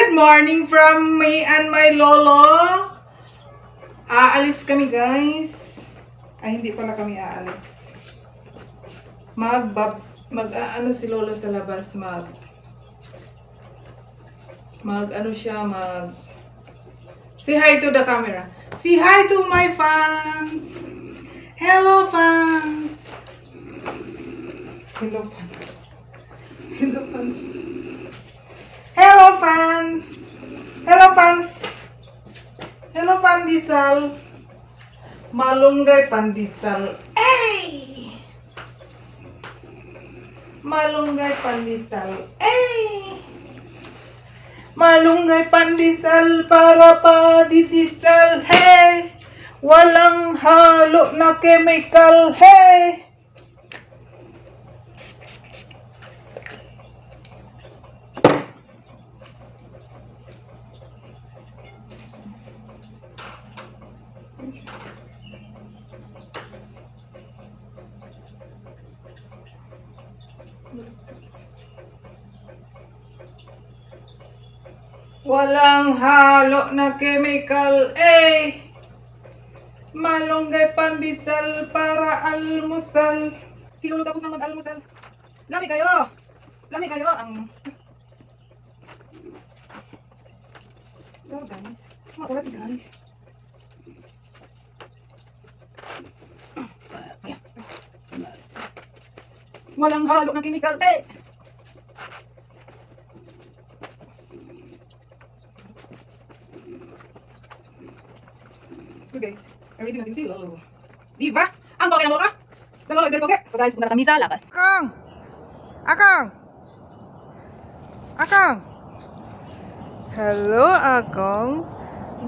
Good morning from me and my lolo. Aalis kami, guys. Ay, hindi pala kami aalis. Ano si lolo sa labas, say hi to the camera. Say hi to my fans. Hello, fans. Hello, fans. Hello, fans. Hello, fans. Hello, fans. Hello, pandesal. Malunggay pandesal. Hey! Malunggay pandesal. Hey! Malunggay pandesal para padidisal. Hey! Walang halo na chemical. Hey! Walang halo na chemical, Malunggay pandesal para almusal. Si Lolo tapos na mag-almusal. Lami kayo! Lami kayo ang... So guys, makulat si guys. Ayan. Walang halo na chemical, So guys, already natin si Lolo. Diba? Ang boke ng boka? The Lolo is very boke. So guys, punta na kami sa labas. Akang! Akang! Akang! Hello, Akang.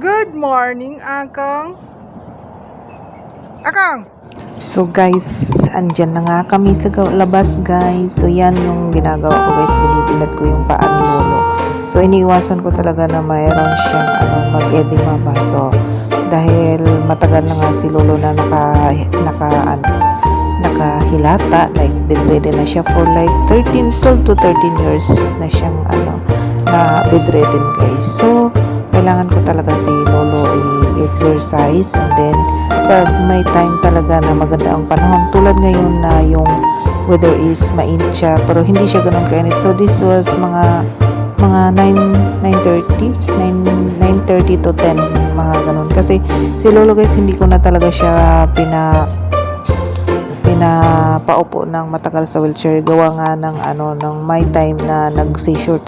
Good morning, Akang. Akang! So guys, andyan na nga kami sa labas guys. So yan yung ginagawa ko guys, binibilad ko yung paa ni Lolo. So iniiwasan ko talaga na mayroon siyang mag-edema ba. So dahil matagal na nga si Lolo na nakahilata, like bedridden na siya for like 12 to 13 years na siyang na bedridden guys. So kailangan ko talaga si Lolo i-exercise, and then pag may time talaga na maganda ang panahon, tulad ngayon na yung weather is mainit siya pero hindi siya ganun kainit. So this was mga 9:30 to 10, mga ganun. Kasi si Lolo guys, hindi ko na talaga siya pinapaupo ng matagal sa wheelchair, gawa nga ng ng my time na nag-seizure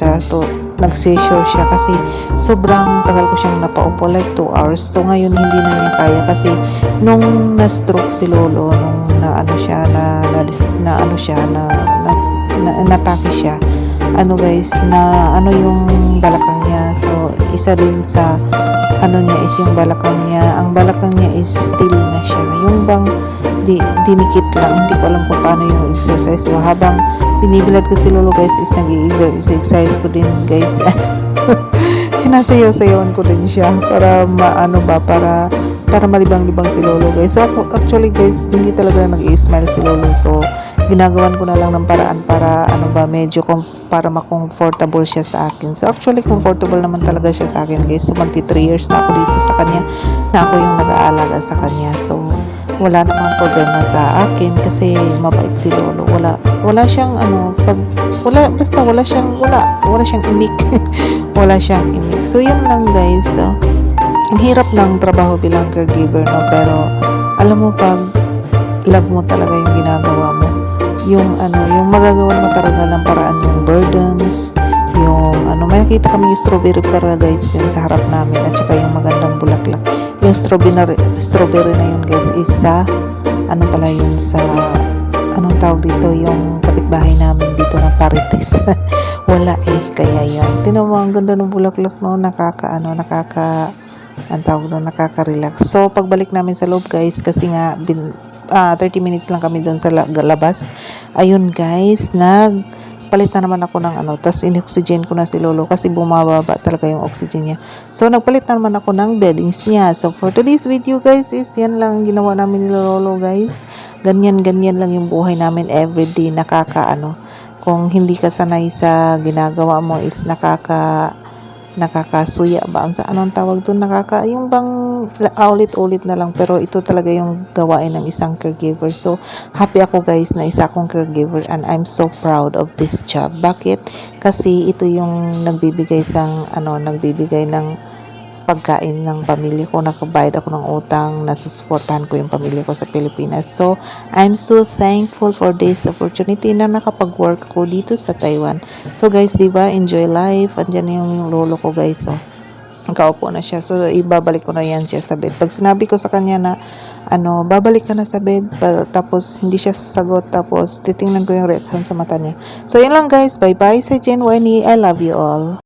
siya kasi sobrang tagal ko siyang napaupo, like 2 hours. So ngayon hindi na niya kaya kasi nung na-stroke si Lolo, nung natake siya, guys, na yung balakang niya. So isa din sa niya is yung balakang niya. Ang balakang niya is still na siya. Yung bang dinikit lang. Hindi ko alam kung paano yung exercise. So habang binibilad ko si Lolo guys, is nag-exercise ko din guys. Sinasayaw-sayawan ko din siya para para malibang-libang si Lolo guys. So actually guys, hindi talaga nag-i-smile si Lolo. So ginagawan ko na lang ng paraan para medyo para ma-comfortable siya sa akin. So actually comfortable naman talaga siya sa akin guys. So magti 3 years na ako dito sa kanya, na ako yung nag-aalaga sa kanya. So wala namang problema sa akin kasi mabait si Lolo. Wala siyang wala siyang imik. Wala siyang imik. So yun lang guys. So ang hirap ng trabaho bilang caregiver, no? Pero alam mo, pag love mo talaga yung ginagawa mo, yung magagawan mo talaga ng paraan yung burdens, yung may nakita kami strawberry para guys yan sa harap namin, at saka yung magandang bulaklak. Yung strawberry na yun guys is sa pala yun sa anong tawag dito, yung kapitbahay namin dito na Parites. Wala kaya yan. Tinan mo, ang ganda ng bulaklak, no? Nakaka-relax. So pagbalik namin sa loob guys, kasi nga 30 minutes lang kami doon sa labas. Ayun guys, nagpalit na naman ako ng tas in-oxygen ko na si Lolo kasi bumababa talaga yung oxygen niya. So nagpalit na naman ako ng beddings niya. So for today's video guys, is yan lang ginawa namin ni Lolo guys. Ganyan lang yung buhay namin everyday. Kung hindi ka sanay sa ginagawa mo, is nakakasuya ba sa anong tawag doon, yung bang ulit-ulit na lang, pero ito talaga yung gawain ng isang caregiver. So happy ako guys na isa akong caregiver, and I'm so proud of this job. Bakit? Kasi ito yung nagbibigay ng pagkain ng pamilya ko, nakabayad ako ng utang, nasusuportahan ko yung pamilya ko sa Pilipinas. So, I'm so thankful for this opportunity na nakapag-work ko dito sa Taiwan. So guys, di ba, enjoy life. Andyan yung lolo ko guys. So, nakaupo na siya. So, ibabalik ko na yan siya sa bed. Pag sinabi ko sa kanya na, babalik ka na sa bed, tapos hindi siya sasagot, tapos titingnan ko yung reaction sa mata niya. So, yun lang guys. Bye-bye sa Jen Winnie. I love you all.